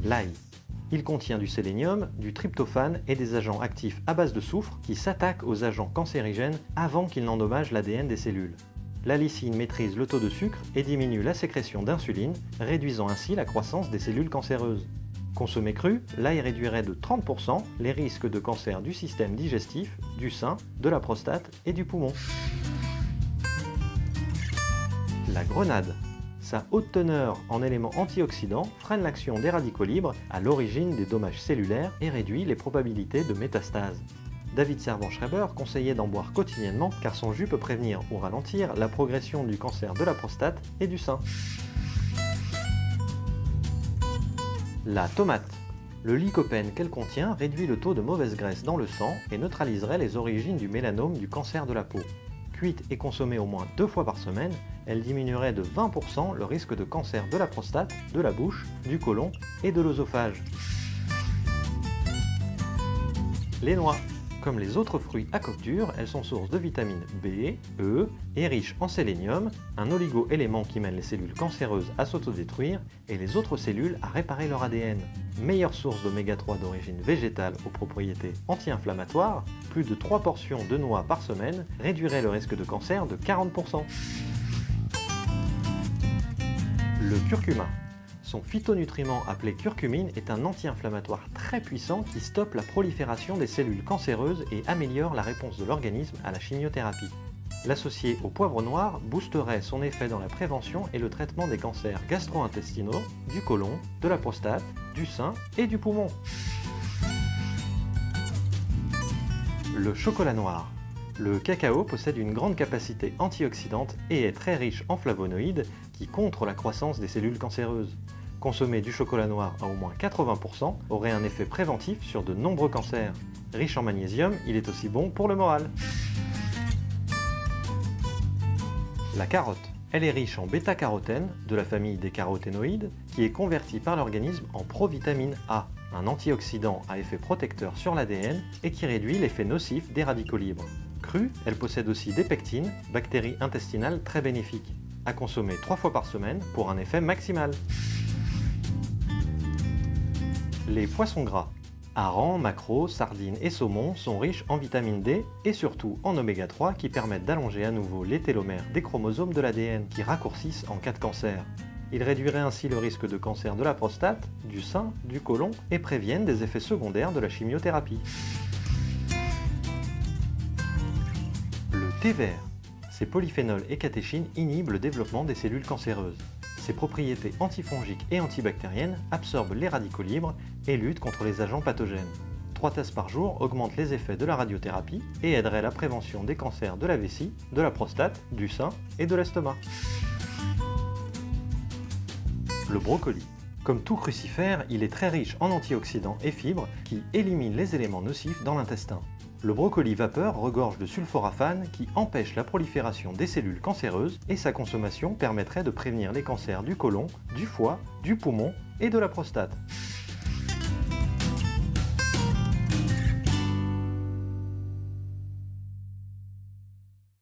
l'ail. Il contient du sélénium, du tryptophane et des agents actifs à base de soufre qui s'attaquent aux agents cancérigènes avant qu'ils n'endommagent l'ADN des cellules. La lysine maîtrise le taux de sucre et diminue la sécrétion d'insuline, réduisant ainsi la croissance des cellules cancéreuses. Consommé cru, l'ail réduirait de 30% les risques de cancer du système digestif, du sein, de la prostate et du poumon. La grenade. Sa haute teneur en éléments antioxydants freine l'action des radicaux libres à l'origine des dommages cellulaires et réduit les probabilités de métastase. David Servan-Schreiber conseillait d'en boire quotidiennement car son jus peut prévenir ou ralentir la progression du cancer de la prostate et du sein. La tomate. Le lycopène qu'elle contient réduit le taux de mauvaise graisse dans le sang et neutraliserait les origines du mélanome du cancer de la peau. Cuite et consommée au moins 2 fois par semaine, elle diminuerait de 20% le risque de cancer de la prostate, de la bouche, du côlon et de l'œsophage. Les noix. Comme les autres fruits à coque dure, elles sont source de vitamines B, E et riches en sélénium, un oligo-élément qui mène les cellules cancéreuses à s'autodétruire et les autres cellules à réparer leur ADN. Meilleure source d'oméga 3 d'origine végétale aux propriétés anti-inflammatoires, plus de 3 portions de noix par semaine réduiraient le risque de cancer de 40%. Le curcuma. Son phytonutriment appelé curcumine est un anti-inflammatoire très puissant qui stoppe la prolifération des cellules cancéreuses et améliore la réponse de l'organisme à la chimiothérapie. L'associer au poivre noir boosterait son effet dans la prévention et le traitement des cancers gastro-intestinaux, du côlon, de la prostate, du sein et du poumon. Le chocolat noir. Le cacao possède une grande capacité antioxydante et est très riche en flavonoïdes qui contrent la croissance des cellules cancéreuses. Consommer du chocolat noir à au moins 80% aurait un effet préventif sur de nombreux cancers. Riche en magnésium, il est aussi bon pour le moral. La carotte. Elle est riche en bêta-carotène, de la famille des caroténoïdes, qui est convertie par l'organisme en provitamine A, un antioxydant à effet protecteur sur l'ADN et qui réduit l'effet nocif des radicaux libres. Crue, elle possède aussi des pectines, bactéries intestinales très bénéfiques, à consommer 3 fois par semaine pour un effet maximal. Les poissons gras. Harengs, maquereaux, sardines et saumons sont riches en vitamine D et surtout en oméga 3 qui permettent d'allonger à nouveau les télomères des chromosomes de l'ADN qui raccourcissent en cas de cancer. Ils réduiraient ainsi le risque de cancer de la prostate, du sein, du côlon et préviennent des effets secondaires de la chimiothérapie. Le thé vert. Ses polyphénols et catéchines inhibent le développement des cellules cancéreuses. Ses propriétés antifongiques et antibactériennes absorbent les radicaux libres et luttent contre les agents pathogènes. 3 tasses par jour augmentent les effets de la radiothérapie et aideraient la prévention des cancers de la vessie, de la prostate, du sein et de l'estomac. Le brocoli. Comme tout crucifère, il est très riche en antioxydants et fibres qui éliminent les éléments nocifs dans l'intestin. Le brocoli vapeur regorge de sulforaphane qui empêche la prolifération des cellules cancéreuses et sa consommation permettrait de prévenir les cancers du côlon, du foie, du poumon et de la prostate.